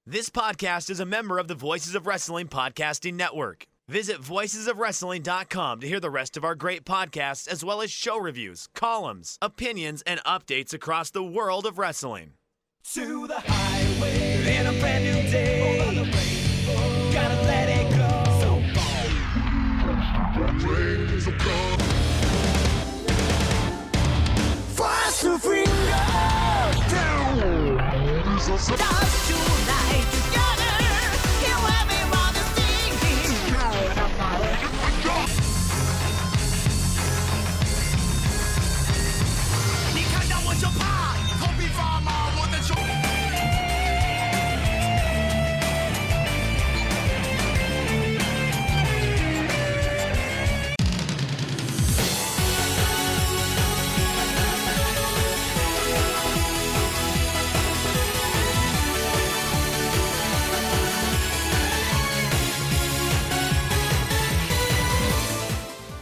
This podcast is a member of the Voices of Wrestling Podcasting Network. Visit voicesofwrestling.com to hear the rest of our great podcasts, as well as show reviews, columns, opinions, and updates across the world of wrestling. To the highway in a brand new day. Over the rainbow, gotta let it go. So fast to freedom. Stars tonight together. Here everyone is singing. 你看到我就怕，头皮发麻，我的手。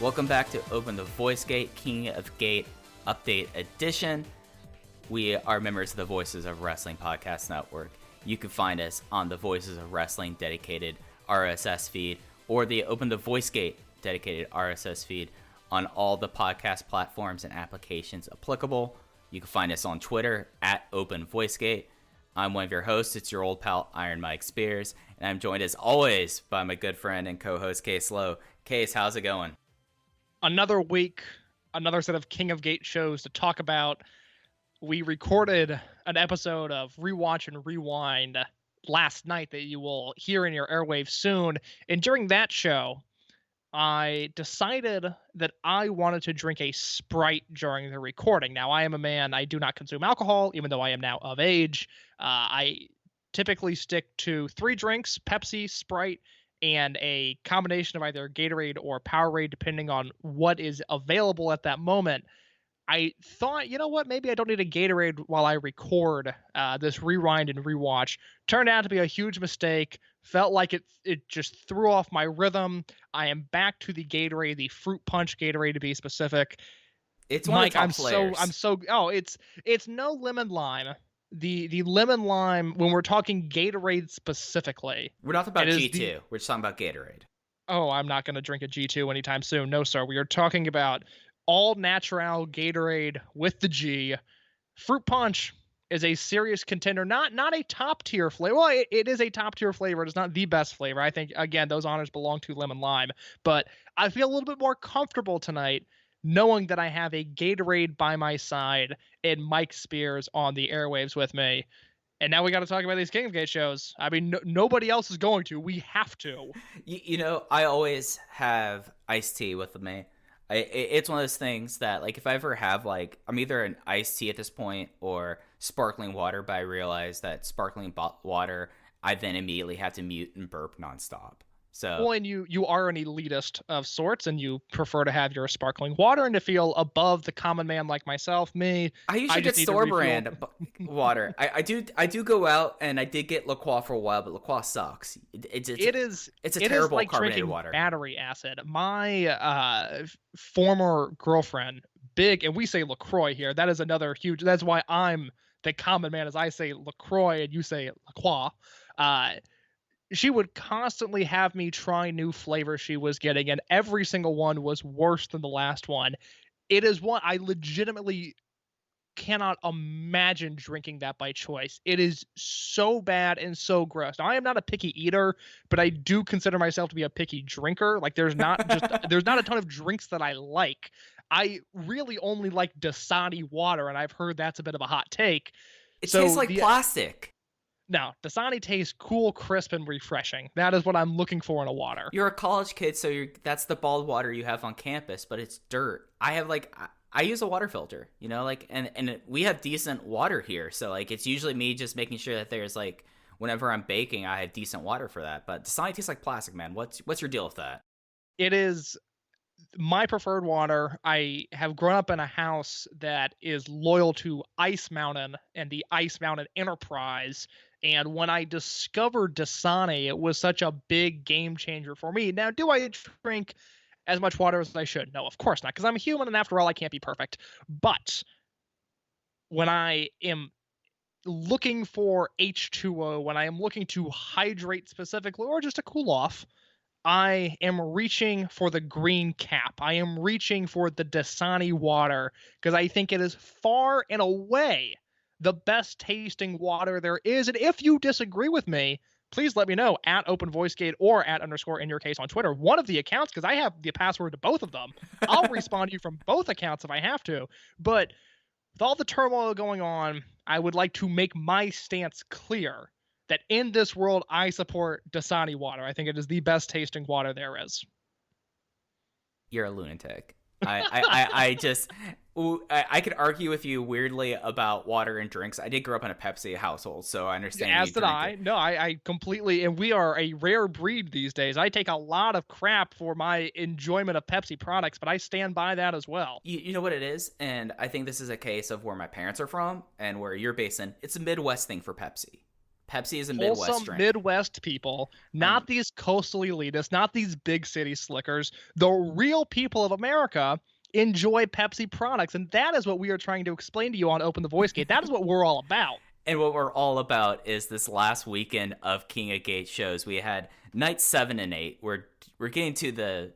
Welcome back to Open the Voice Gate, King of Gate Update Edition. We are members of the Voices of Wrestling Podcast Network. You can find us on the Voices of Wrestling dedicated RSS feed or the Open the Voice Gate dedicated RSS feed on all the podcast platforms and applications applicable. You can find us on Twitter at Open Voice Gate. I'm one of your hosts. It's your old pal, Iron Mike Spears, and I'm joined as always by my good friend and co-host, Case Lowe. Case, how's it going? Another week, another set of King of Gate shows to talk about. We recorded an episode of Rewatch and Rewind last night that you will hear in your airwaves soon. And during that show, I decided that I wanted to drink a Sprite during the recording. Now, I am a man, I do not consume alcohol, even though I am now of age. I typically stick to 3 drinks, Pepsi, Sprite, and a combination of either Gatorade or Powerade, depending on what is available at that moment. I thought, you know what, maybe I don't need a Gatorade while I record this Rewind and Rewatch. Turned out to be a huge mistake. Felt like it just threw off my rhythm. I am back to the Gatorade, the Fruit Punch Gatorade to be specific. It's one Mike, of the top players. It's no lemon lime. The lemon lime, when we're talking Gatorade specifically. We're not talking about G2. We're just talking about Gatorade. Oh, I'm not going to drink a G2 anytime soon. No, sir. We are talking about all natural Gatorade with the G. Fruit Punch is a serious contender. Not a top tier flavor. Well, it is a top tier flavor. It is not the best flavor. I think, again, those honors belong to lemon lime. But I feel a little bit more comfortable tonight knowing that I have a Gatorade by my side and Mike Spears on the airwaves with me. And now we got to talk about these King of Gate shows. I mean, nobody else is going to. We have to. You know, I always have iced tea with me. It's one of those things that, like, if I ever have, like, I'm either an iced tea at this point or sparkling water, but I realize that sparkling water, I then immediately have to mute and burp nonstop. So, well, and you are an elitist of sorts, and you prefer to have your sparkling water and to feel above the common man like myself. Me, I usually get store brand water. I do go out, and I did get La Croix for a while, but La Croix sucks. It's a terrible like carbonated drinking water. Battery acid. My former girlfriend, and we say LaCroix here. That is another huge. That's why I'm the common man, as I say LaCroix and you say La Croix. She would constantly have me try new flavors she was getting, and every single one was worse than the last one. It is one I legitimately cannot imagine drinking that by choice. It is so bad and so gross. Now, I am not a picky eater, but I do consider myself to be a picky drinker. Like, there's not a ton of drinks that I like. I really only like Dasani water, and I've heard that's a bit of a hot take. It tastes like plastic. No, Dasani tastes cool, crisp, and refreshing. That is what I'm looking for in a water. You're a college kid, so that's the bottled water you have on campus, but it's dirt. I use a water filter, you know, like, and we have decent water here, so, like, it's usually me just making sure that there's, like, whenever I'm baking, I have decent water for that. But Dasani tastes like plastic, man. What's your deal with that? It is my preferred water. I have grown up in a house that is loyal to Ice Mountain and the Ice Mountain Enterprise. And when I discovered Dasani, it was such a big game changer for me. Now, do I drink as much water as I should? No, of course not, because I'm a human, and after all, I can't be perfect. But when I am looking for H2O, when I am looking to hydrate specifically, or just to cool off, I am reaching for the green cap. I am reaching for the Dasani water because I think it is far and away the best tasting water there is. And if you disagree with me, please let me know at OpenVoiceGate or at _ in your case on Twitter. One of the accounts, because I have the password to both of them. I'll respond to you from both accounts if I have to. But with all the turmoil going on, I would like to make my stance clear that in this world, I support Dasani water. I think it is the best tasting water there is. You're a lunatic. I could argue with you weirdly about water and drinks. I did grow up in a Pepsi household, so I understand. As did I. No, I completely, and we are a rare breed these days. I take a lot of crap for my enjoyment of Pepsi products, but I stand by that as well. You know what it is? And I think this is a case of where my parents are from and where you're based in. It's a Midwest thing for Pepsi. Pepsi is a Midwest Wholesome drink. Midwest people, not these coastal elitists, not these big city slickers. The real people of America enjoy Pepsi products, and that is what we are trying to explain to you on Open the Voice Gate. That is what we're all about. And what we're all about is this last weekend of King of Gate shows. We had nights 7 and 8. We're getting to the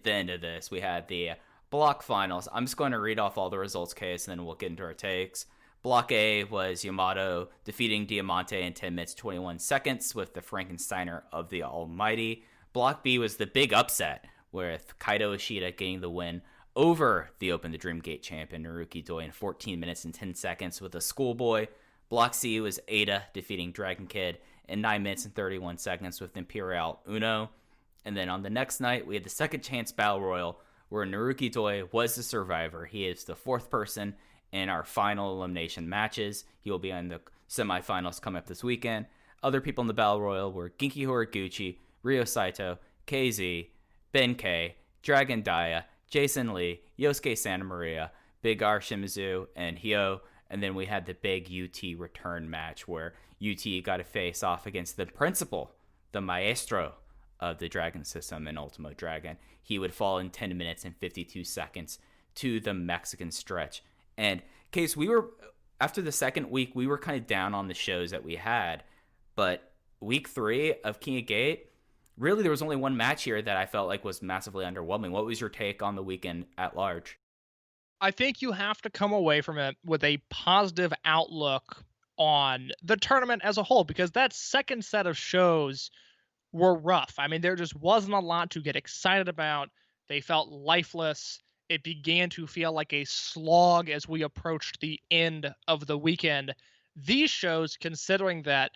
end of this. We had the block finals. I'm just going to read off all the results, case, and then we'll get into our takes. Block A was Yamato defeating Diamante in 10 minutes 21 seconds with the Frankensteiner of the Almighty. Block B was the big upset with Kaito Ishida getting the win over the Open the Dream Gate champion Naruki Doi in 14 minutes and 10 seconds with a schoolboy. Block C was Ada defeating Dragon Kid in 9 minutes and 31 seconds with Imperial Uno. And then on the next night, we had the second chance battle royal where Naruki Doi was the survivor. He is the fourth person in our final elimination matches. He will be on the semifinals coming up this weekend. Other people in the battle royal were Genki Horiguchi, Ryo Saito, KZ, Ben K, Dragon Dia, Jason Lee, Yosuke Santa Maria, Big R Shimizu, and Hyo. And then we had the big UT return match where UT got to face off against the principal, the maestro of the Dragon system in Ultimo Dragon. He would fall in 10 minutes and 52 seconds to the Mexican stretch. And Case, after the second week, we were kind of down on the shows that we had. But week 3 of King of Gate, really there was only one match here that I felt like was massively underwhelming. What was your take on the weekend at large? I think you have to come away from it with a positive outlook on the tournament as a whole, because that second set of shows were rough. I mean, there just wasn't a lot to get excited about. They felt lifeless. It began to feel like a slog as we approached the end of the weekend. These shows, considering that,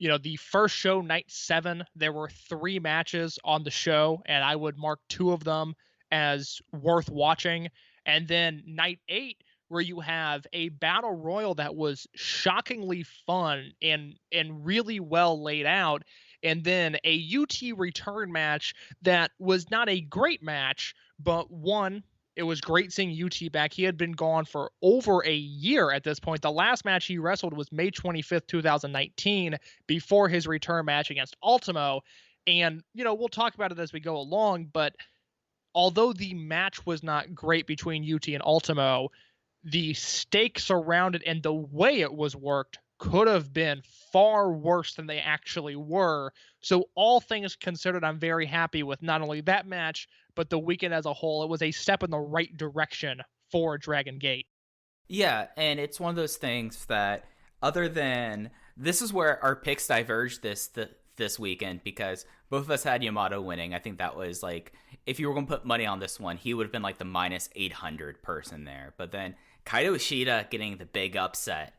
the first show, night 7, there were 3 matches on the show, and I would mark 2 of them as worth watching. And then night 8, where you have a battle royal that was shockingly fun and really well laid out. And then a UT return match that was not a great match, but one, it was great seeing UT back. He had been gone for over a year at this point. The last match he wrestled was May 25th, 2019, before his return match against Ultimo. And, we'll talk about it as we go along, but although the match was not great between UT and Ultimo, the stakes around it and the way it was worked could have been far worse than they actually were. So all things considered, I'm very happy with not only that match, but the weekend as a whole. It was a step in the right direction for Dragon Gate. Yeah, and it's one of those things that, other than, this is where our picks diverged this weekend, because both of us had Yamato winning. I think that was like, if you were going to put money on this one, he would have been like the minus 800 person there. But then Kaito Ishida getting the big upset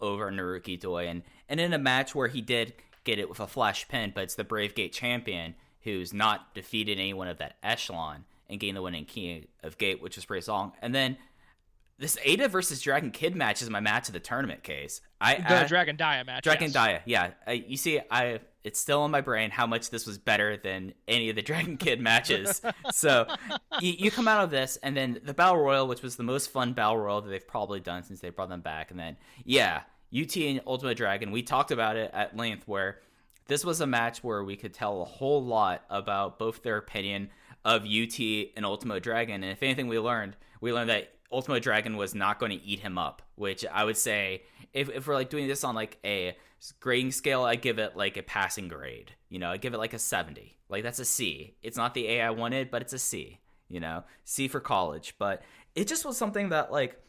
over Naruki Doi, and in a match where he did get it with a flash pin, but it's the Brave Gate champion who's not defeated anyone of that echelon and gained the win in King of Gate, which was pretty strong. And then this Ada versus Dragon Kid match is my match of the tournament, Case. The Dragon Dia match. Dragon yes. Dia, yeah. You see, it's still in my brain how much this was better than any of the Dragon Kid matches. So you come out of this, and then the Battle Royal, which was the most fun Battle Royal that they've probably done since they brought them back. And then, yeah, UT and Ultimate Dragon, we talked about it at length, where this was a match where we could tell a whole lot about both their opinion of UT and Ultimate Dragon. And if anything we learned that Ultimo Dragon was not going to eat him up, which I would say if we're like doing this on like a grading scale, I give it like a passing grade. I give it like a 70. Like that's a C. It's not the A I wanted, but it's a C. C for college. But it just was something that like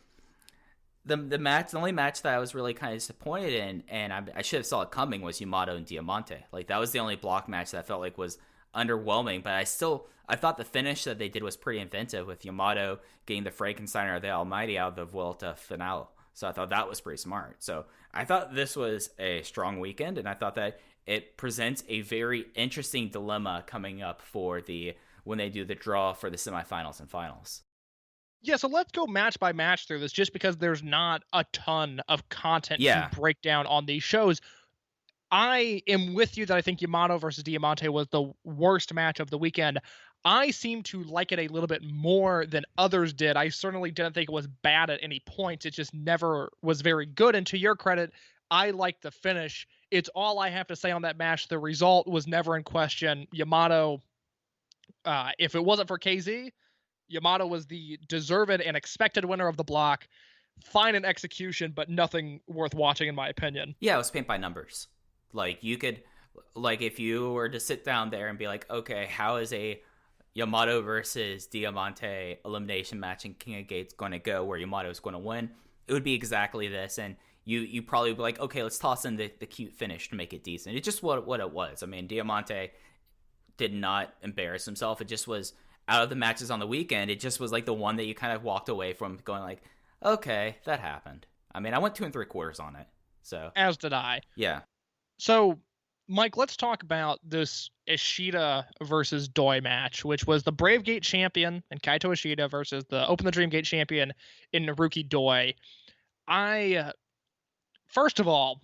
the only match that I was really kind of disappointed in, and I should have saw it coming, was Yamato and Diamante. Like that was the only block match that I felt like was underwhelming, but I thought the finish that they did was pretty inventive, with Yamato getting the Frankensteiner, the Almighty, out of the Vuelta finale. So I thought that was pretty smart. So I thought this was a strong weekend, and I thought that it presents a very interesting dilemma coming up for when they do the draw for the semifinals and finals. Yeah, so let's go match by match through this, just because there's not a ton of content to break down on these shows. I am with you that I think Yamato versus Diamante was the worst match of the weekend. I seem to like it a little bit more than others did. I certainly didn't think it was bad at any point. It just never was very good. And to your credit, I liked the finish. It's all I have to say on that match. The result was never in question. Yamato, if it wasn't for KZ, Yamato was the deserved and expected winner of the block. Fine in execution, but nothing worth watching in my opinion. Yeah, it was paint by numbers. Like you could, like if you were to sit down there and be like, okay, how is a Yamato versus Diamante elimination match in King of Gates going to go where Yamato is going to win? It would be exactly this. And you probably be like, okay, let's toss in the cute finish to make it decent. It's just what it was. I mean, Diamante did not embarrass himself. It just was, out of the matches on the weekend, it just was like the one that you kind of walked away from going like, okay, that happened. I mean, I went 2 3/4 on it. So as did I. Yeah. So, Mike, let's talk about this Ishida versus Doi match, which was the Brave Gate champion in Kaito Ishida versus the Open the Dream Gate champion in Naruki Doi. I, first of all,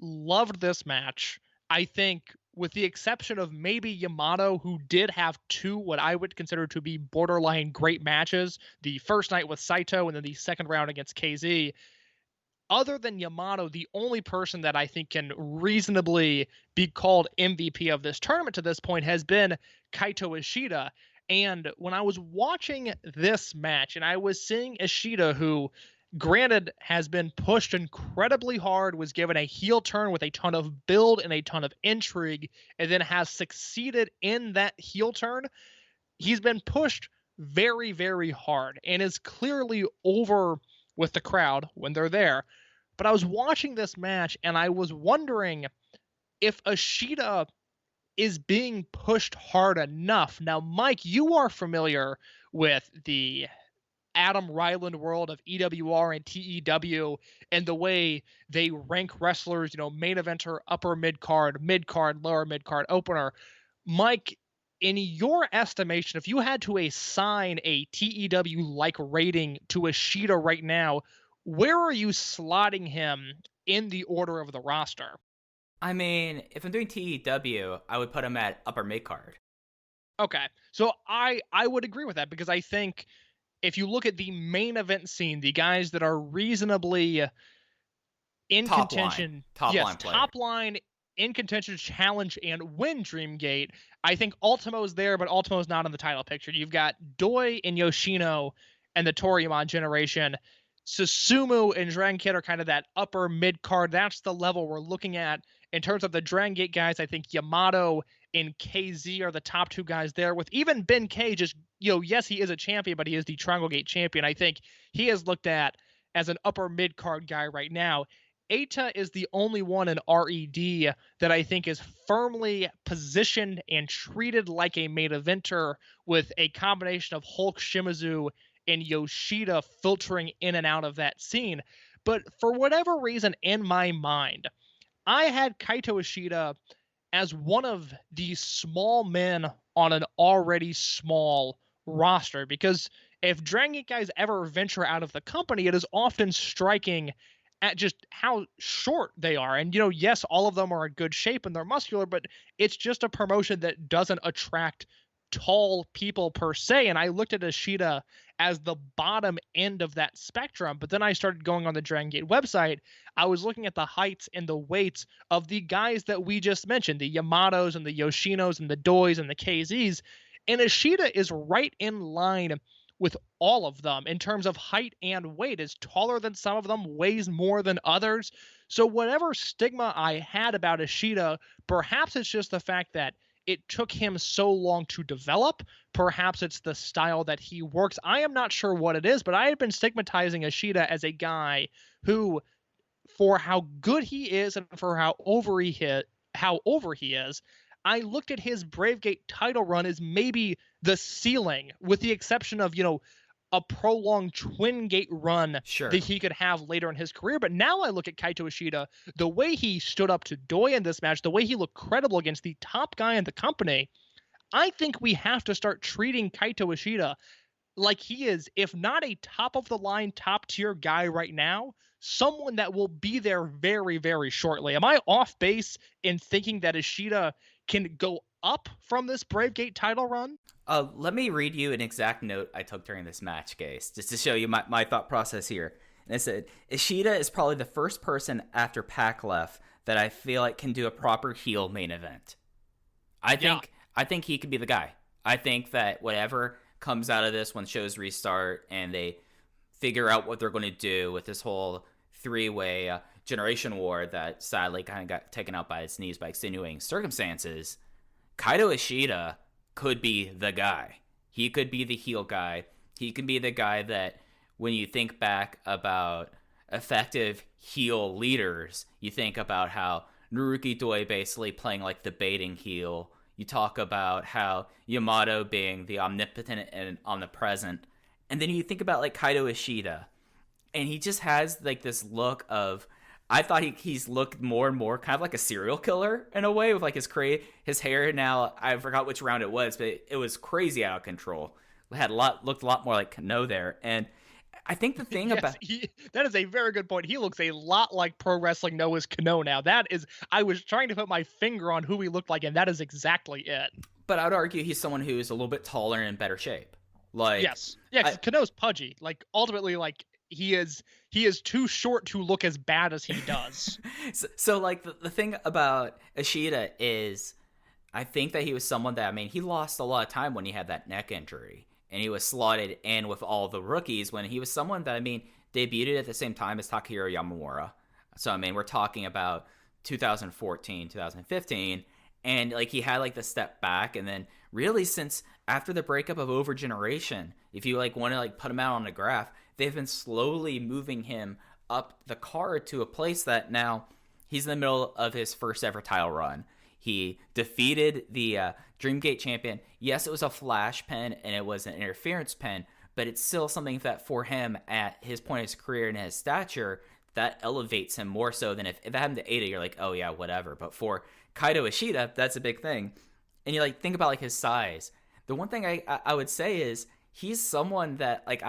loved this match. I think, with the exception of maybe Yamato, who did have 2 what I would consider to be borderline great matches, the first night with Saito and then the second round against KZ. Other than Yamato, the only person that I think can reasonably be called MVP of this tournament to this point has been Kaito Ishida. And when I was watching this match and I was seeing Ishida, who granted has been pushed incredibly hard, was given a heel turn with a ton of build and a ton of intrigue, and then has succeeded in that heel turn, he's been pushed very, very hard and is clearly over with the crowd when they're there. But I was watching this match and I was wondering if Ishida is being pushed hard enough. Now, Mike, you are familiar with the Adam Ryland world of EWR and TEW and the way they rank wrestlers, main eventer, upper mid-card, lower mid-card, opener. Mike, in your estimation, if you had to assign a TEW-like rating to Ishida right now, where are you slotting him in the order of the roster? I mean, if I'm doing TEW, I would put him at upper mid-card. Okay, so I would agree with that, because I think if you look at the main event scene, the guys that are reasonably in contention, top line in contention to challenge and win Dreamgate, I think Ultimo's there, but Ultimo's not in the title picture. You've got Doi and Yoshino and the Toryumon generation. Susumu and Dragon Kid are kind of that upper mid card. That's the level we're looking at. In terms of the Dragon Gate guys, I think Yamato and KZ are the top 2 guys there, with even Ben K just, yes, he is a champion, but he is the Triangle Gate champion. I think he is looked at as an upper mid-card guy right now. Eita is the only one in RED that I think is firmly positioned and treated like a main eventer, with a combination of Hulk, Shimizu, and Yoshida filtering in and out of that scene. But for whatever reason in my mind, I had Kaito Ishida as one of the small men on an already small roster, because if Dragon Gate guys ever venture out of the company, it is often striking at just how short they are. And, yes, all of them are in good shape and they're muscular, but it's just a promotion that doesn't attract tall people per se. And I looked at Ishida as the bottom end of that spectrum, but then I started going on the Dragon Gate website. I was looking at the heights and the weights of the guys that we just mentioned, the Yamatos and the Yoshinos and the Dois and the KZs, and Ishida is right in line with all of them in terms of height and weight, is taller than some of them, weighs more than others. So whatever stigma I had about Ishida, perhaps it's just the fact that it took him so long to develop. Perhaps it's the style that he works. I am not sure what it is, but I had been stigmatizing Ishida as a guy who, for how good he is and for how over he is, I looked at his Bravegate title run as maybe the ceiling, with the exception of, a prolonged Twin Gate run Sure. that he could have later in his career. But now I look at Kaito Ishida, the way he stood up to Doi in this match, the way he looked credible against the top guy in the company, I think we have to start treating Kaito Ishida like he is, if not a top of the line, top tier guy right now, someone that will be there very, very shortly. Am I off base in thinking that Ishida can go up from this Bravegate title run? Let me read you an exact note I took during this match, Case, just to show you my thought process here. And it said, Ishida is probably the first person after Pac left that I feel like can do a proper heel main event. I think he could be the guy. I think that whatever comes out of this when shows restart and they figure out what they're going to do with this whole three-way generation war that sadly kind of got taken out by its knees by extenuating circumstances, Kaito Ishida could be the guy. He could be the heel guy. He could be the guy that when you think back about effective heel leaders, you think about how Naruki Doi basically playing like the baiting heel. You talk about how Yamato being the omnipotent and omnipresent. And then you think about like Kaito Ishida. And he just has like this look of, I thought he's looked more and more kind of like a serial killer in a way, with like his hair now, I forgot which round it was, but it was crazy out of control. It looked a lot more like Kano there. And I think the thing about that is a very good point. He looks a lot like Pro Wrestling Noah's Kano now. I was trying to put my finger on who he looked like, and that is exactly it. But I would argue he's someone who's a little bit taller and in better shape. Like, yes, yeah, because Kano's pudgy. Like ultimately, like he is too short to look as bad as he does. so like the thing about Ishida is, I think that he was someone that, I mean, he lost a lot of time when he had that neck injury. And he was slotted in with all the rookies when he was someone that, I mean, debuted at the same time as Takahiro Yamamura. So, I mean, we're talking about 2014, 2015. And, like, he had, like, the step back. And then, really, since after the breakup of Overgeneration, if you, like, want to, like, put him out on a graph, they've been slowly moving him up the card to a place that now he's in the middle of his first ever title run. He defeated the Dreamgate champion. Yes, it was a flash pen and it was an interference pen, but it's still something that for him at his point in his career and his stature, that elevates him more so than if that happened to Ada, you're like, oh yeah, whatever. But for Kaito Ishida, that's a big thing. And you like think about like his size. The one thing I would say is he's someone that like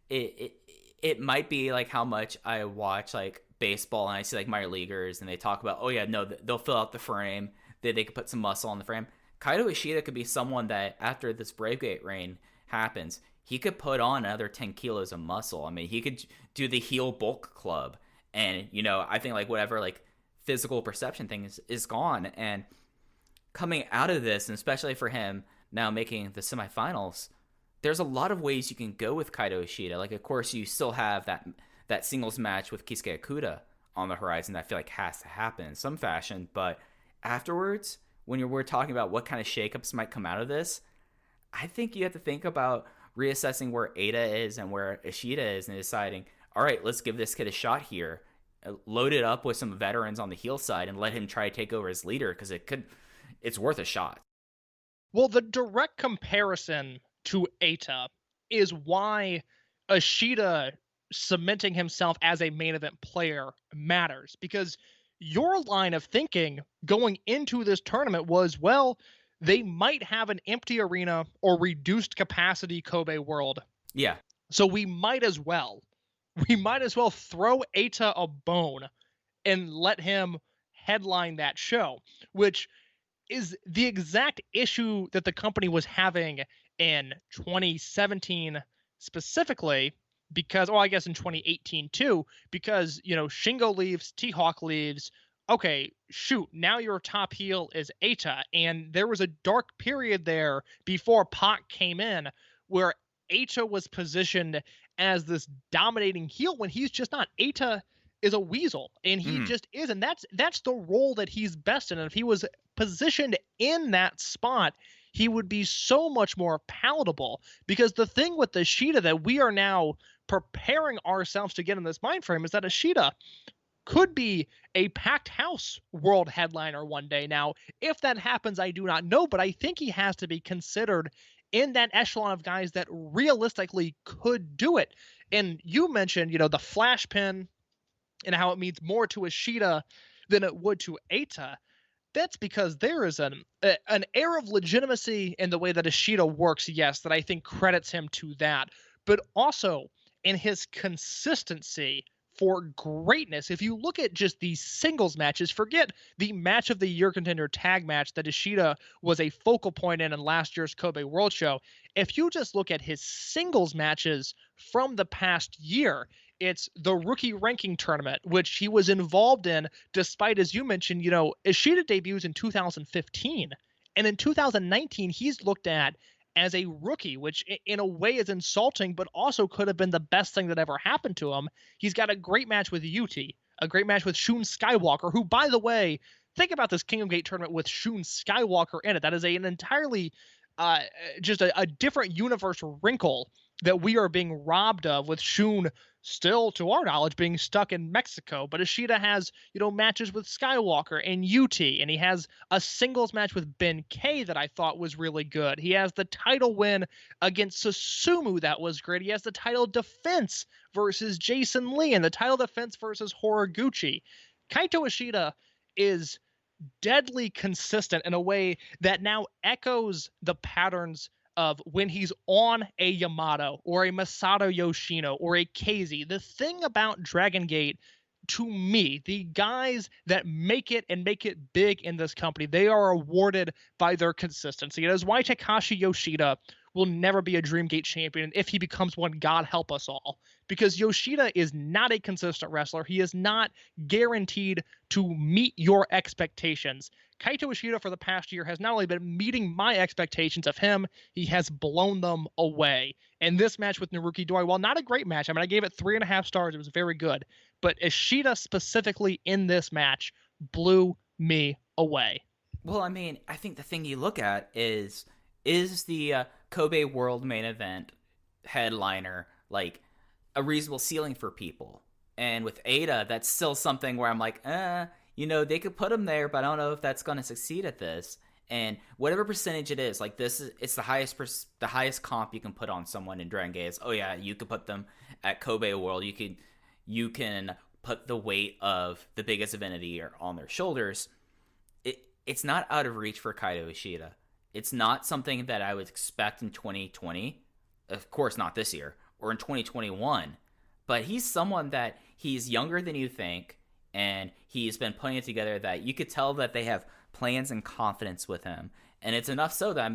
it might be like how much I watch like baseball and I see like minor leaguers and they talk about, oh yeah, no, they'll fill out the frame, they could put some muscle on the frame. Kaito Ishida could be someone that after this Bravegate reign happens, he could put on another 10 kilos of muscle. I mean, he could do the heel bulk club, and I think like whatever like physical perception thing is gone. And coming out of this, and especially for him now making the semifinals, there's a lot of ways you can go with Kaito Ishida. Like, of course, you still have that singles match with Kisuke Okuda on the horizon that I feel like has to happen in some fashion. But afterwards, when we're talking about what kind of shakeups might come out of this, I think you have to think about reassessing where Ada is and where Ishida is and deciding, all right, let's give this kid a shot here. Load it up with some veterans on the heel side and let him try to take over as leader, because it's worth a shot. Well, the direct comparison to Eita is why Ishida cementing himself as a main event player matters, because your line of thinking going into this tournament was, well, they might have an empty arena or reduced capacity Kobe World. Yeah. So we might as well throw Eita a bone and let him headline that show, which is the exact issue that the company was having in 2017 specifically, because, I guess in 2018 too, because, Shingo leaves, T-Hawk leaves. Okay, shoot, now your top heel is Eita. And there was a dark period there before Pac came in where Eita was positioned as this dominating heel when he's just not. Eita is a weasel, and he just is, and that's the role that he's best in. And if he was positioned in that spot, he would be so much more palatable. Because the thing with Ishida that we are now preparing ourselves to get in this mind frame is that Ishida could be a packed house world headliner one day. Now, if that happens, I do not know, but I think he has to be considered in that echelon of guys that realistically could do it. And you mentioned, the flash pin and how it means more to Ishida than it would to Eita. That's because there is an air of legitimacy in the way that Ishida works, yes, that I think credits him to that. But also in his consistency for greatness. If you look at just these singles matches, forget the match of the year contender tag match that Ishida was a focal point in last year's Kobe World Show. If you just look at his singles matches from the past year, it's the rookie ranking tournament, which he was involved in, despite, as you mentioned, Ishida debuts in 2015. And in 2019, he's looked at as a rookie, which in a way is insulting, but also could have been the best thing that ever happened to him. He's got a great match with Yuti, a great match with Shun Skywalker, who, by the way, think about this King of Gate tournament with Shun Skywalker in it. That is an entirely just a different universe wrinkle that we are being robbed of, with Shun still, to our knowledge, being stuck in Mexico. But Ishida has, matches with Skywalker and Yuti, and he has a singles match with Ben K that I thought was really good. He has the title win against Susumu that was great. He has the title defense versus Jason Lee and the title defense versus Horiguchi. Kaito Ishida is deadly consistent in a way that now echoes the patterns of when he's on a Yamato or a Masato Yoshino or a KZ. The thing about Dragon Gate, to me, the guys that make it and make it big in this company, they are awarded by their consistency. It is why Takashi Yoshida will never be a Dream Gate champion. If he becomes one, God help us all. Because Yoshida is not a consistent wrestler. He is not guaranteed to meet your expectations. Kaito Ishida for the past year has not only been meeting my expectations of him, he has blown them away. And this match with Naruki Doi, while not a great match, I gave it 3.5 stars. It was very good. But Ishida specifically in this match blew me away. Well, I think the thing you look at is the Kobe World Main Event headliner like a reasonable ceiling for people? And with Eita, that's still something where I'm like, they could put him there, but I don't know if that's going to succeed at this. And whatever percentage it is, like it's the highest comp you can put on someone in Dragon Gate. Oh yeah, you could put them at Kobe World. You can put the weight of the biggest event of the year on their shoulders. It's not out of reach for Kaito Ishida. It's not something that I would expect in 2020. Of course, not this year, or in 2021. But he's someone that he's younger than you think, and he's been putting it together that you could tell that they have plans and confidence with him. And it's enough so that,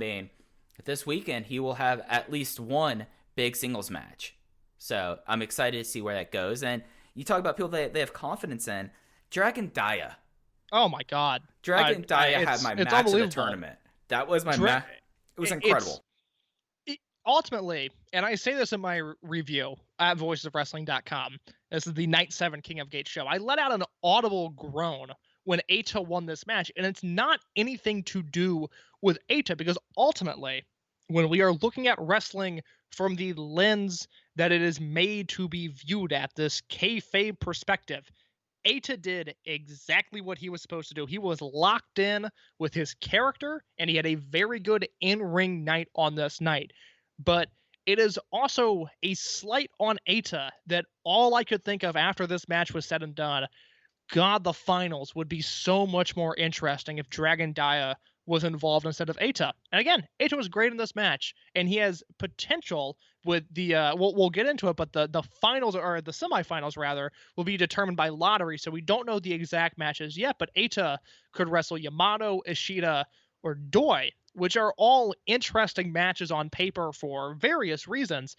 this weekend he will have at least one big singles match. So I'm excited to see where that goes. And you talk about people that they have confidence in. Dragon Dia. Oh my God. Dragon Dia had my match of the tournament. That was my match. It was incredible. Ultimately, and I say this in my review at voicesofwrestling.com, this is the Night 7 King of Gate show, I let out an audible groan when Eita won this match, and it's not anything to do with Eita, because ultimately, when we are looking at wrestling from the lens that it is made to be viewed at, this kayfabe perspective, Eita did exactly what he was supposed to do. He was locked in with his character, and he had a very good in-ring night on this night. But it is also a slight on Eita that all I could think of after this match was said and done, God, the finals would be so much more interesting if Dragon Dia was involved instead of Eita. And again, Eita was great in this match, and he has potential with the we'll get into it, but the finals, or the semifinals rather, will be determined by lottery, so we don't know the exact matches yet, but Eita could wrestle Yamato, Ishida, or Doi, which are all interesting matches on paper for various reasons.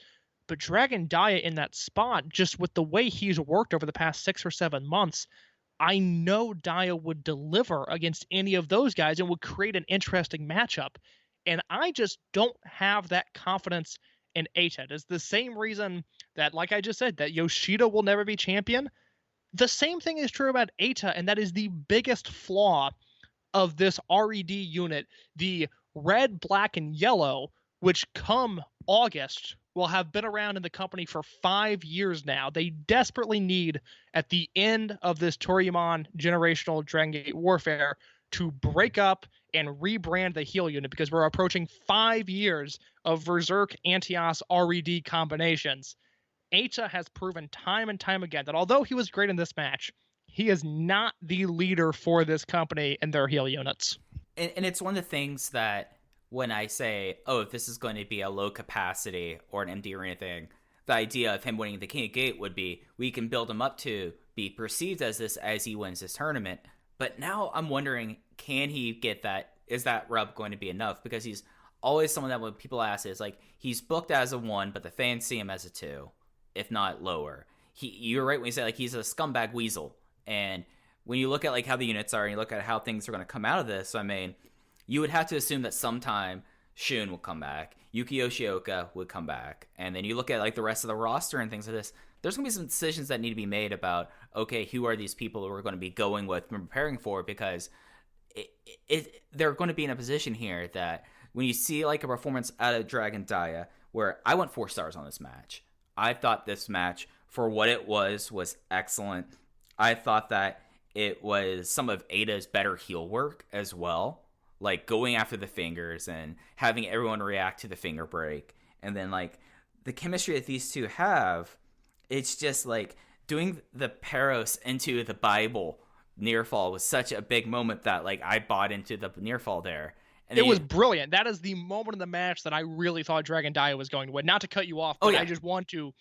But Dragon Dia in that spot, just with the way he's worked over the past 6 or 7 months, I know Dia would deliver against any of those guys and would create an interesting matchup. And I just don't have that confidence and Eita. It is the same reason that, like I just said, that Yoshida will never be champion. The same thing is true about Eita, and that is the biggest flaw of this RED unit. The red, black, and yellow, which come August will have been around in the company for 5 years now. They desperately need, at the end of this Toryumon generational Dragon Gate warfare, to break up and rebrand the heel unit, because we're approaching 5 years of Berserk Antios RED combinations. Eita has proven time and time again that although he was great in this match, he is not the leader for this company and their heel units. And it's one of the things that when I say, oh, if this is going to be a low capacity or an empty arena thing, the idea of him winning the King of Gate would be we can build him up to be perceived as this as he wins this tournament. But now I'm wondering, can he get that? Is that rub going to be enough? Because he's always someone that when people ask is like, he's booked as a 1, but the fans see him as a 2, if not lower. You're right when you say like he's a scumbag weasel. And when you look at like how the units are and you look at how things are going to come out of this, I mean, you would have to assume that sometime Shun will come back, Yuki Yoshioka would come back, and then you look at like the rest of the roster and things like this, there's going to be some decisions that need to be made about, okay, who are these people who we're going to be going with and preparing for, because they're going to be in a position here that when you see like a performance out of Dragon Dia, where I went 4 stars on this match. I thought this match, for what it was excellent. I thought that it was some of Eida's better heel work as well. Like going after the fingers and having everyone react to the finger break. And then like the chemistry that these two have, it's just like doing the Peros into the Bible near fall was such a big moment that like I bought into the near fall there. And it was brilliant. That is the moment in the match that I really thought Dragon Dia was going to win. Not to cut you off, but I just want to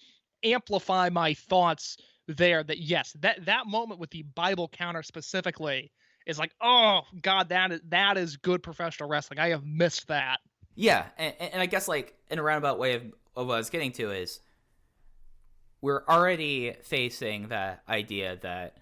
amplify my thoughts there that yes, that moment with the Bible counter specifically is like, oh God, that is good professional wrestling. I have missed that. Yeah, and I guess like in a roundabout way of what I was getting to is we're already facing the idea that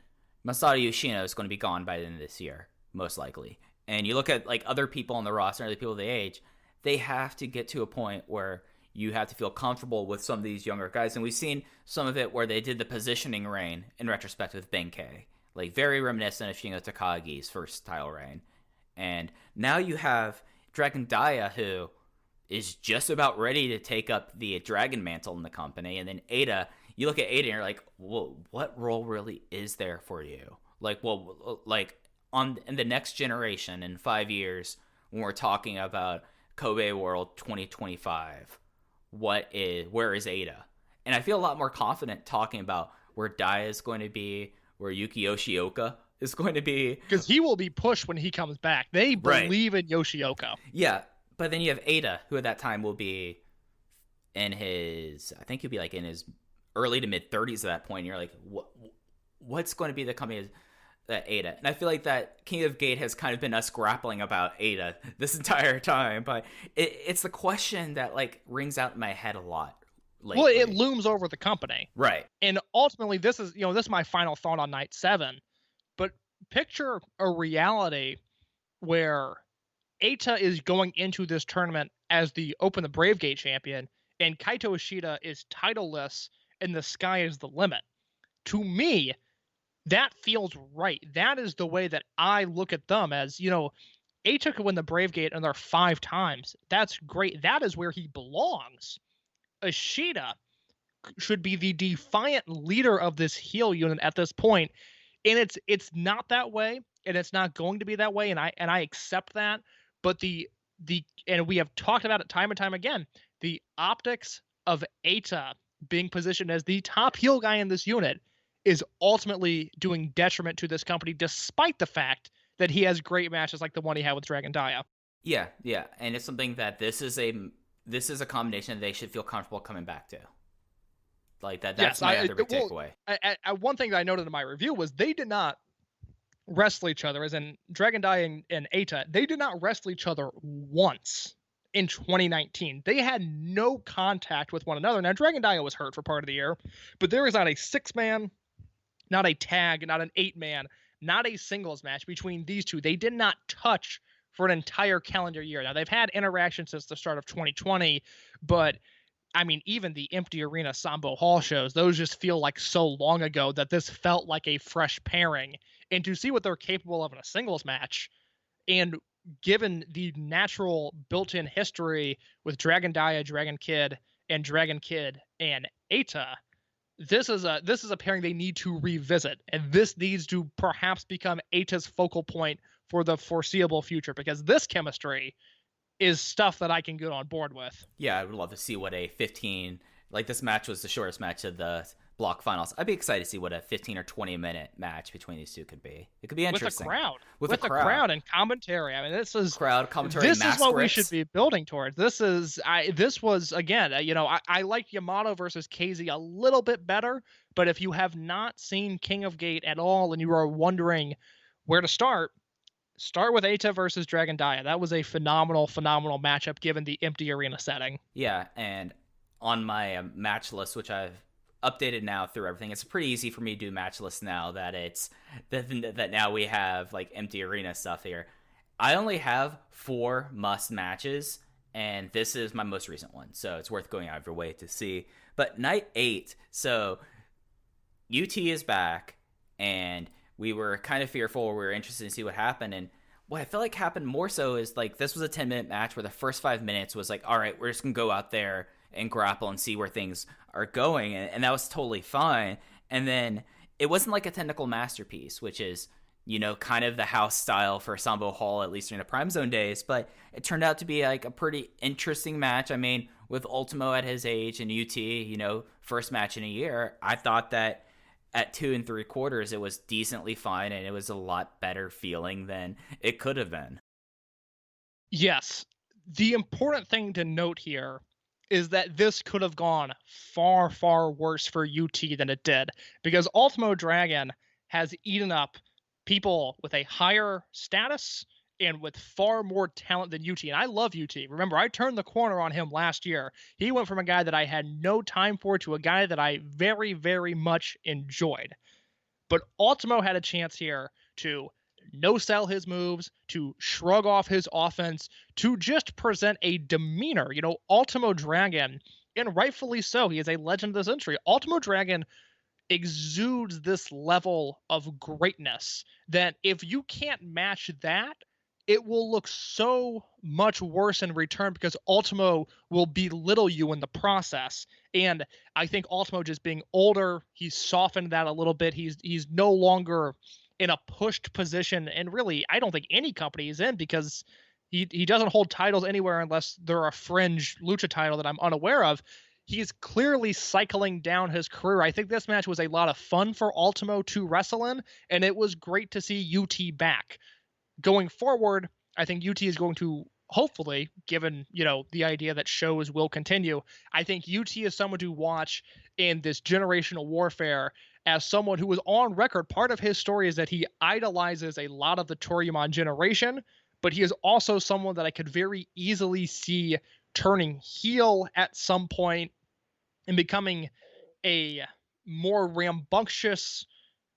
Masato Yoshino is going to be gone by the end of this year, most likely. And you look at like other people on the roster, other people the age, they have to get to a point where you have to feel comfortable with some of these younger guys. And we've seen some of it where they did the positioning reign in retrospect with Benkei. Like very reminiscent of Shingo Takagi's first title reign. And now you have Dragon Dia, who is just about ready to take up the dragon mantle in the company. And then Eita, you look at Eita and you're like, well, what role really is there for you? Like, well, like in the next generation in 5 years, when we're talking about Kobe World 2025, where is Eita? And I feel a lot more confident talking about where Dia is going to be, where Yuki Yoshioka is going to be. Because he will be pushed when he comes back. They believe in Yoshioka. Yeah, but then you have Eita, who at that time will be in his, I think he'll be like in his early to mid 30s at that point. And you're like, what's going to be the company that Eita? And I feel like that King of Gate has kind of been us grappling about Eita this entire time. But it's the question that like rings out in my head a lot lately. Well, it looms over the company. Right. And ultimately, this is my final thought on Night 7. But picture a reality where Eita is going into this tournament as the Open the Brave Gate champion, and Kaito Ishida is titleless, and the sky is the limit. To me, that feels right. That is the way that I look at them as, Eita could win the Brave Gate another 5 times. That's great. That is where he belongs. Ishida should be the defiant leader of this heel unit at this point, and it's not that way, and it's not going to be that way, and I accept that. But and we have talked about it time and time again, the optics of Eita being positioned as the top heel guy in this unit is ultimately doing detriment to this company, despite the fact that he has great matches like the one he had with Dragon Dia. Yeah, and it's something that this is a combination that they should feel comfortable coming back to. Like that. That's my other big takeaway. One thing that I noted in my review was they did not wrestle each other, as in Dragon Dia and Eita. They did not wrestle each other once in 2019. They had no contact with one another. Now, Dragon Dia was hurt for part of the year, but there is not a 6-man, not a tag, not an 8-man, not a singles match between these two. They did not touch for an entire calendar year. Now, they've had interactions since the start of 2020, but I mean, even the empty arena Sambo Hall shows, those just feel like so long ago that this felt like a fresh pairing. And to see what they're capable of in a singles match, and given the natural built-in history with Dragon Dia, Dragon Kid, and Dragon Kid and Eita, this is a pairing they need to revisit, and this needs to perhaps become Eita's focal point for the foreseeable future, because this chemistry is stuff that I can get on board with. Yeah, I would love to see what a 15, like this match was the shortest match of the block finals. I'd be excited to see what a 15 or 20 minute match between these two could be. It could be interesting. With a crowd and commentary. I mean, this is crowd commentary. This is what we should be building towards. This was again, I like Yamato versus KZ a little bit better, but if you have not seen King of Gate at all and you are wondering where to start with Eita versus Dragon Dia. That was a phenomenal matchup given the empty arena setting. Yeah, and on my match list, which I've updated now through everything, it's pretty easy for me to do match lists now that it's that now we have like empty arena stuff here. I only have 4 must matches, and this is my most recent one, so it's worth going out of your way to see. But night 8, so UT is back, and we were kind of fearful. We were interested to see what happened. And what I felt like happened more so is like this was a 10-minute match where the first 5 minutes was like, all right, we're just going to go out there and grapple and see where things are going. And that was totally fine. And then it wasn't like a technical masterpiece, which is, kind of the house style for Sambo Hall, at least during the Prime Zone days. But it turned out to be like a pretty interesting match. I mean, with Ultimo at his age and UT, first match in a year, I thought that at 2 3/4, it was decently fine, and it was a lot better feeling than it could have been. Yes. The important thing to note here is that this could have gone far, far worse for UT than it did, because Ultimo Dragon has eaten up people with a higher status and with far more talent than UT. And I love UT. Remember, I turned the corner on him last year. He went from a guy that I had no time for to a guy that I very, very much enjoyed. But Ultimo had a chance here to no-sell his moves, to shrug off his offense, to just present a demeanor. Ultimo Dragon, and rightfully so, he is a legend of the century. Ultimo Dragon exudes this level of greatness that if you can't match that, it will look so much worse in return, because Ultimo will belittle you in the process. And I think Ultimo, just being older, he's softened that a little bit. He's no longer in a pushed position, and really, I don't think any company is in, because he doesn't hold titles anywhere unless they're a fringe lucha title that I'm unaware of. He's clearly cycling down his career. I think this match was a lot of fun for Ultimo to wrestle in, and it was great to see UT back. Going forward, I think UT is going to, hopefully, given, the idea that shows will continue, I think UT is someone to watch in this generational warfare as someone who was on record. Part of his story is that he idolizes a lot of the Toryumon generation, but he is also someone that I could very easily see turning heel at some point and becoming a more rambunctious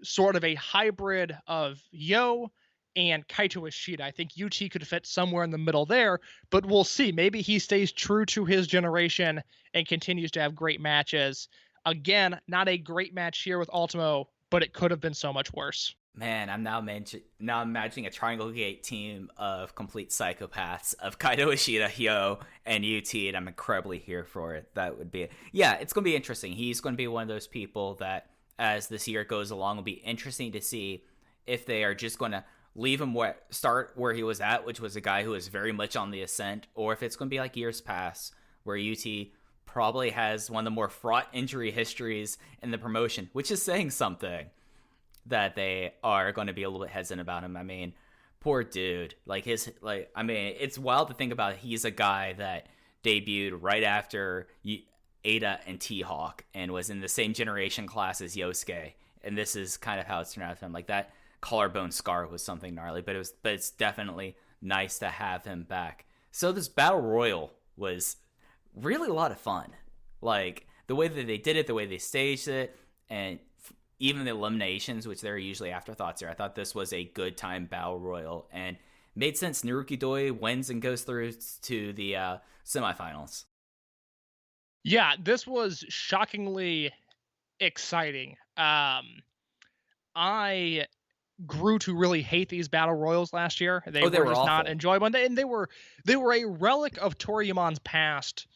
sort of a hybrid of Yo and Kaito Ishida. I think UT could fit somewhere in the middle there, but we'll see. Maybe he stays true to his generation and continues to have great matches. Again, not a great match here with Ultimo, but it could have been so much worse. Man, I'm now imagining a Triangle Gate team of complete psychopaths of Kaito Ishida, Hyo, and UT, and I'm incredibly here for it. That would be yeah, it's going to be interesting. He's going to be one of those people that, as this year goes along, will be interesting to see if they are just going to leave him start where he was at, which was a guy who was very much on the ascent, or if it's going to be like years past, where UT probably has one of the more fraught injury histories in the promotion, which is saying something, that they are going to be a little bit hesitant about him. I mean, poor dude. It's wild to think about. He's a guy that debuted right after Eita and T-Hawk and was in the same generation class as Yosuke. And this is kind of how it's turned out for him. Like, that collarbone scar was something gnarly, but it's definitely nice to have him back. So this battle royal was really a lot of fun. Like, the way that they did it, the way they staged it, and even the eliminations, which they're usually afterthoughts here. I thought this was a good time battle royal and made sense. Naruki Doi wins and goes through to the semifinals. Yeah, this was shockingly exciting. I grew to really hate these battle royals last year. They They were were just not awful. enjoyable, and they were a relic of Toriumon's past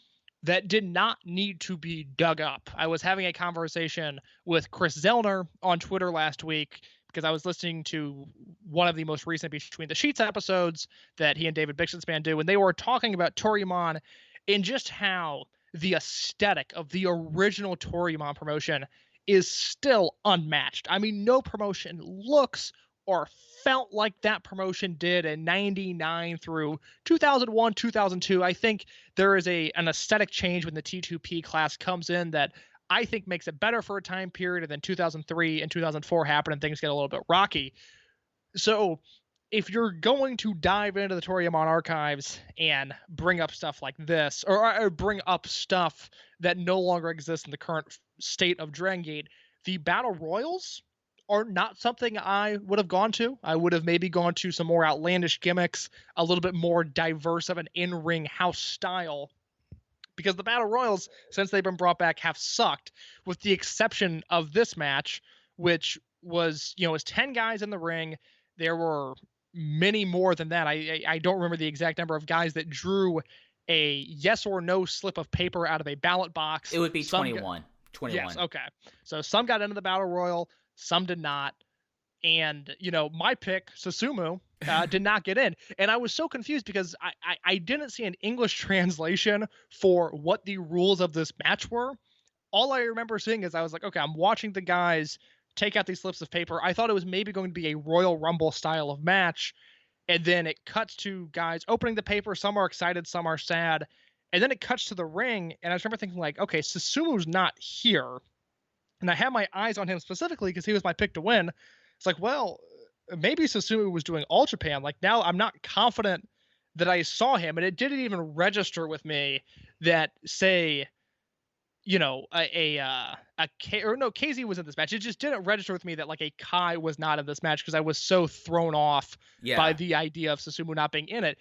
that did not need to be dug up. I was having a conversation with Chris Zellner on Twitter last week because I was listening to one of the most recent Between the Sheets episodes that he and David Bixenspan do, and they were talking about Toriumon and just how the aesthetic of the original Toriumon promotion is still unmatched. I mean, no promotion looks or felt like that promotion did in 99 through 2001, 2002. I think there is an aesthetic change when the T2P class comes in that I think makes it better for a time period, and then 2003 and 2004 happen and things get a little bit rocky. So if you're going to dive into the Toriumon archives and bring up stuff like this, or bring up stuff that no longer exists in the current state of Dragon Gate, the Battle Royals are not something I would have gone to. I would have maybe gone to some more outlandish gimmicks, a little bit more diverse of an in-ring house style, because the Battle Royals, since they've been brought back, have sucked, with the exception of this match, which was, it was 10 guys in the ring. There were many more than that. I don't remember the exact number of guys that drew a yes or no slip of paper out of a ballot box. It would be 21. 21. Yes, okay. So some got into the Battle Royal, some did not. And, my pick, Susumu, did not get in. And I was so confused because I didn't see an English translation for what the rules of this match were. All I remember seeing is I was like, okay, I'm watching the guys take out these slips of paper. I thought it was maybe going to be a Royal Rumble style of match. And then it cuts to guys opening the paper. Some are excited, some are sad. And then it cuts to the ring. And I remember thinking like, okay, Susumu's not here. And I had my eyes on him specifically because he was my pick to win. It's like, well, maybe Susumu was doing All Japan. Like, now I'm not confident that I saw him. And it didn't even register with me that, say, KZ was in this match. It just didn't register with me that like a Kai was not in this match because I was so thrown off by the idea of Susumu not being in it.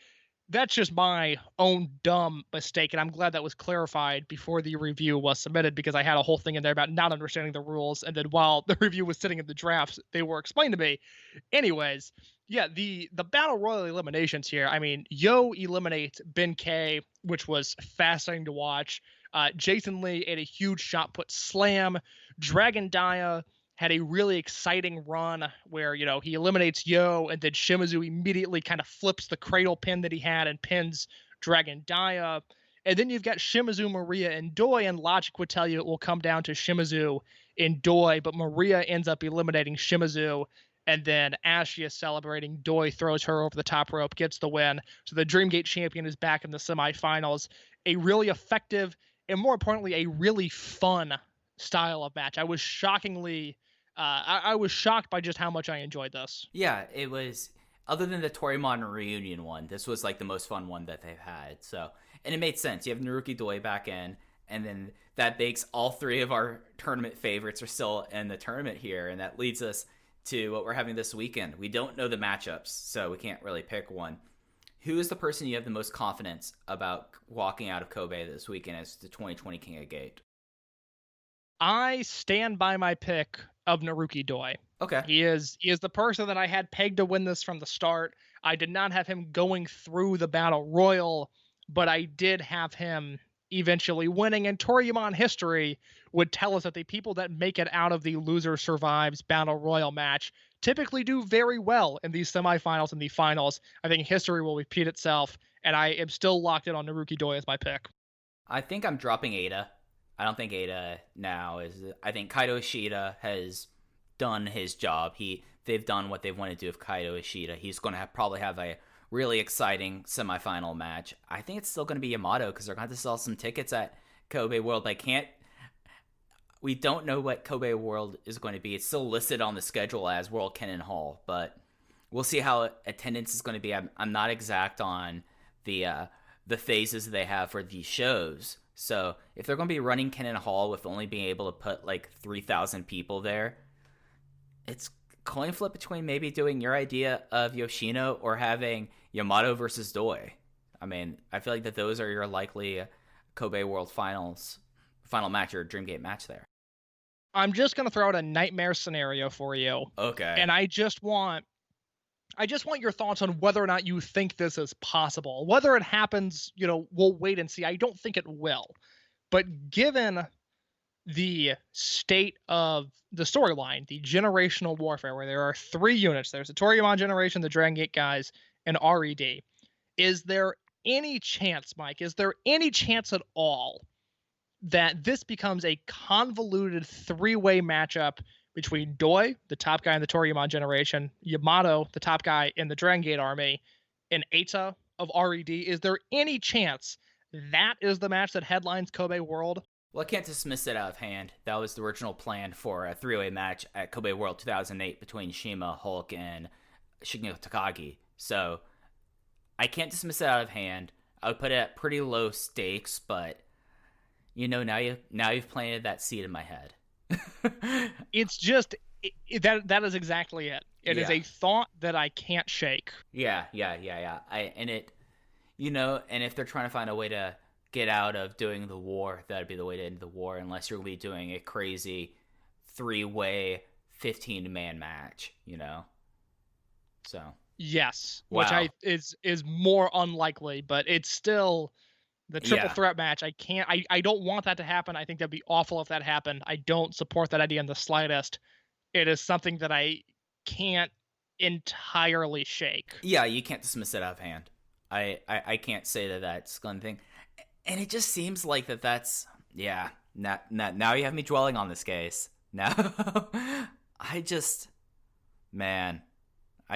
That's just my own dumb mistake, and I'm glad that was clarified before the review was submitted, because I had a whole thing in there about not understanding the rules, and then while the review was sitting in the drafts, they were explained to me. Anyways, yeah, the Battle Royal eliminations here. I mean, Yo eliminates Ben K, which was fascinating to watch. Jason Lee ate a huge shot put slam. Dragon Dia had a really exciting run where, he eliminates Yo, and then Shimizu immediately kind of flips the cradle pin that he had and pins Dragon Dia. And then you've got Shimizu, Maria, and Doi, and logic would tell you it will come down to Shimizu and Doi, but Maria ends up eliminating Shimizu, and then as she is celebrating, Doi throws her over the top rope, gets the win. So the Dreamgate champion is back in the semifinals. A really effective, and more importantly, a really fun style of match. I was shockingly... I was shocked by just how much I enjoyed this. Yeah, it was, other than the Toriumon reunion one, this was like the most fun one that they've had. So, and it made sense. You have Naruki Doi back in, and then that makes all three of our tournament favorites are still in the tournament here, and that leads us to what we're having this weekend. We don't know the matchups, so we can't really pick one. Who is the person you have the most confidence about walking out of Kobe this weekend as the 2020 King of Gate? I stand by my pick of Naruki Doi. Okay. He is the person that I had pegged to win this from the start. I did not have him going through the Battle Royal, but I did have him eventually winning. And Toriumon history would tell us that the people that make it out of the loser survives Battle Royal match typically do very well in these semifinals and the finals. I think history will repeat itself, and I am still locked in on Naruki Doi as my pick. I think I'm dropping Ada. I don't think Ada now is. I think Kaito Ishida has done his job. They've done what they want to do with Kaito Ishida. He's going to probably have a really exciting semifinal match. I think it's still going to be Yamato because they're going to have to sell some tickets at Kobe World. We don't know what Kobe World is going to be. It's still listed on the schedule as World Kennen Hall, but we'll see how attendance is going to be. I'm not exact on the phases they have for these shows. So if they're going to be running Kennen Hall with only being able to put like 3,000 people there, it's coin flip between maybe doing your idea of Yoshino or having Yamato versus Doi. I mean, I feel like that those are your likely Kobe World Finals final match or Dreamgate match there? I'm just gonna throw out a nightmare scenario for you, Okay. and I just want your thoughts on whether or not you think this is possible. Whether it happens, we'll wait and see. I don't think it will, but given the state of the storyline, the generational warfare, where there are 3 units, there's the Toryumon generation, the Dragon Gate guys, and RED. Is there any chance, Mike? Is there any chance at all that this becomes a convoluted 3-way matchup between Doi, the top guy in the Toryumon generation, Yamato, the top guy in the Dragon Gate army, and Eita of RED? Is there any chance that is the match that headlines Kobe World? Well, I can't dismiss it out of hand. That was the original plan for a 3-way match at Kobe World 2008 between Shima, Hulk, and Shigeru Takagi. So I can't dismiss it out of hand. I would put it at pretty low stakes, but now you've planted that seed in my head. It's just that is exactly it. It is Yeah. a thought that I can't shake. Yeah. And if they're trying to find a way to get out of doing the war, that'd be the way to end the war, unless you're gonna be doing a crazy 3-way 15-man match, So Yes, Wow. which is more unlikely, but it's still the triple Yeah. threat match. I don't want that to happen. I think that'd be awful if that happened. I don't support that idea in the slightest. It is something that I can't entirely shake. Yeah, you can't dismiss it out of hand. I can't say that that's going thing. And it just seems like that's now you have me dwelling on this case. Now I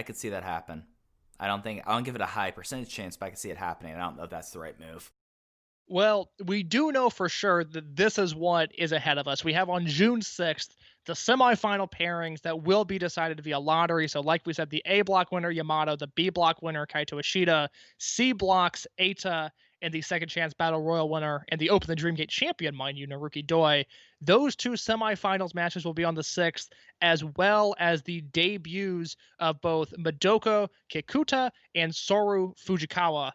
could see that happen. I don't give it a high percentage chance, but I can see it happening. I don't know if that's the right move. Well, we do know for sure that this is what is ahead of us. We have on June 6th the semifinal pairings that will be decided via lottery. So like we said, the A block winner, Yamato, the B block winner, Kaito Ishida, C blocks, Eita, and the second chance battle royal winner, and the Open the Dreamgate champion, mind you, Naruki Doi. Those 2 semifinals matches will be on the 6th, as well as the debuts of both Madoka Kikuta and Soru Fujikawa.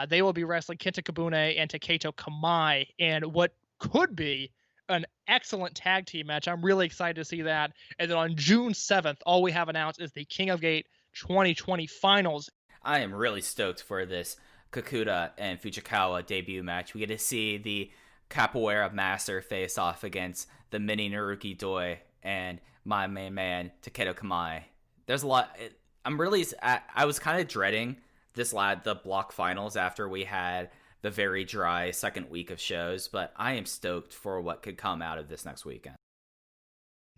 They will be wrestling Kenta Kabune and Taketo Kamai in what could be an excellent tag team match. I'm really excited to see that. And then on June 7th, all we have announced is the King of Gate 2020 finals. I am really stoked for this Kikuta and Fujikawa debut match. We get to see the Capoeira master face off against the mini Naruki Doi and my main man Taketo Kamai. There's a lot. I was kind of dreading the block finals after we had the very dry second week of shows, but I am stoked for what could come out of this next weekend.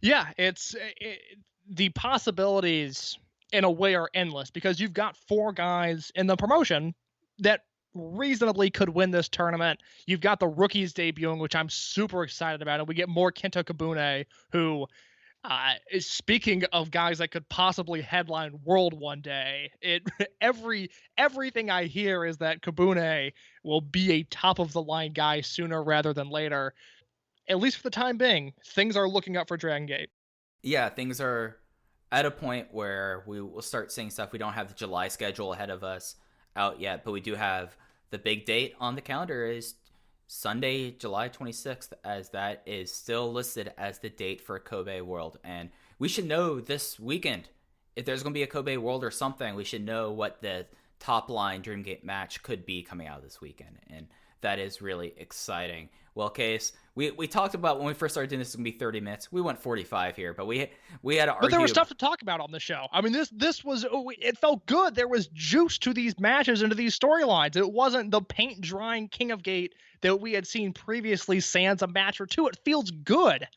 Yeah, the possibilities in a way are endless, because you've got 4 guys in the promotion that reasonably could win this tournament. You've got the rookies debuting, which I'm super excited about, and we get more Kento Kabune, who is, speaking of guys that could possibly headline World one day. Everything I hear is that Kabune will be a top of the line guy sooner rather than later. At least for the time being, things are looking up for Dragon Gate. Yeah, things are at a point where we will start seeing stuff. We don't have the July schedule ahead of us out yet, but we do have the big date on the calendar is Sunday, July 26th, as that is still listed as the date for Kobe World. And we should know this weekend if there's going to be a Kobe World or something. We should know what the top line Dreamgate match could be coming out this weekend, and that is really exciting. Well, Case, we talked about when we first started doing this, it's going to be 30 minutes. We went 45 here, but we had to argue. But there was stuff to talk about on the show. I mean, this was, it felt good. There was juice to these matches and to these storylines. It wasn't the paint drying King of Gate that we had seen previously sans a match or two. It feels good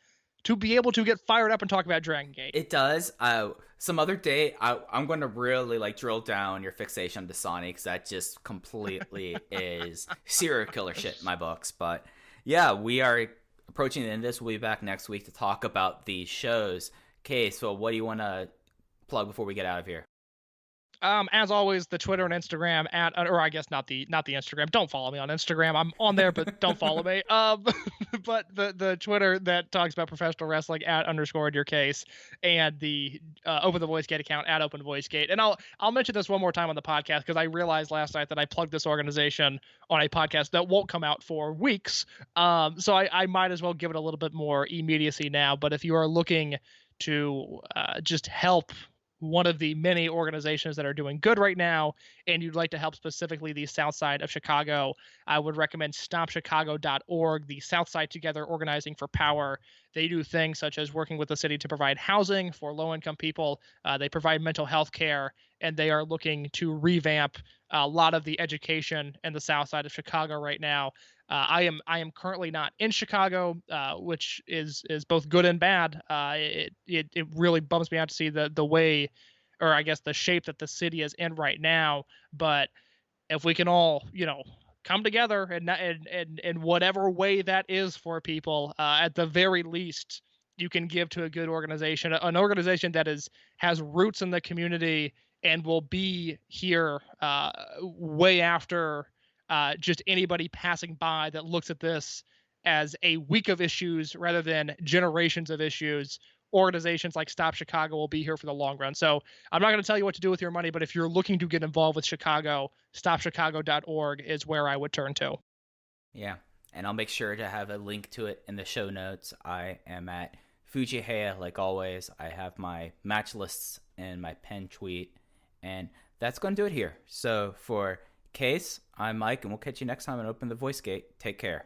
to be able to get fired up and talk about Dragon Gate. It does. Some other day, I'm going to really drill down your fixation on Dasani, because that just completely is serial killer shit in my books. But yeah, we are approaching the end of this. We'll be back next week to talk about these shows. Okay, so what do you want to plug before we get out of here? As always, the Twitter and Instagram or I guess not the Instagram. Don't follow me on Instagram. I'm on there, but don't follow me. But the Twitter that talks about professional wrestling @_your_case, and the Open the Voice Gate account @Open Voice Gate. And I'll mention this one more time on the podcast because I realized last night that I plugged this organization on a podcast that won't come out for weeks. So I might as well give it a little bit more immediacy now. But if you are looking to just help one of the many organizations that are doing good right now, and you'd like to help specifically the South Side of Chicago, I would recommend StopChicago.org, the South Side Together Organizing for Power. They do things such as working with the city to provide housing for low-income people. They provide mental health care, and they are looking to revamp a lot of the education in the South Side of Chicago right now. I am currently not in Chicago, which is both good and bad. It really bums me out to see the way, or I guess the shape that the city is in right now. But if we can all, come together and in whatever way that is for people, at the very least, you can give to a good organization, an organization that has roots in the community and will be here way after just anybody passing by that looks at this as a week of issues rather than generations of issues. Organizations like Stop Chicago will be here for the long run. So I'm not going to tell you what to do with your money, but if you're looking to get involved with Chicago, StopChicago.org is where I would turn to. Yeah, and I'll make sure to have a link to it in the show notes. I am at Fujiheya, like always. I have my match lists and my pen tweet, and that's going to do it here. So for Case, I'm Mike, and we'll catch you next time on Open the Voice Gate. Take care.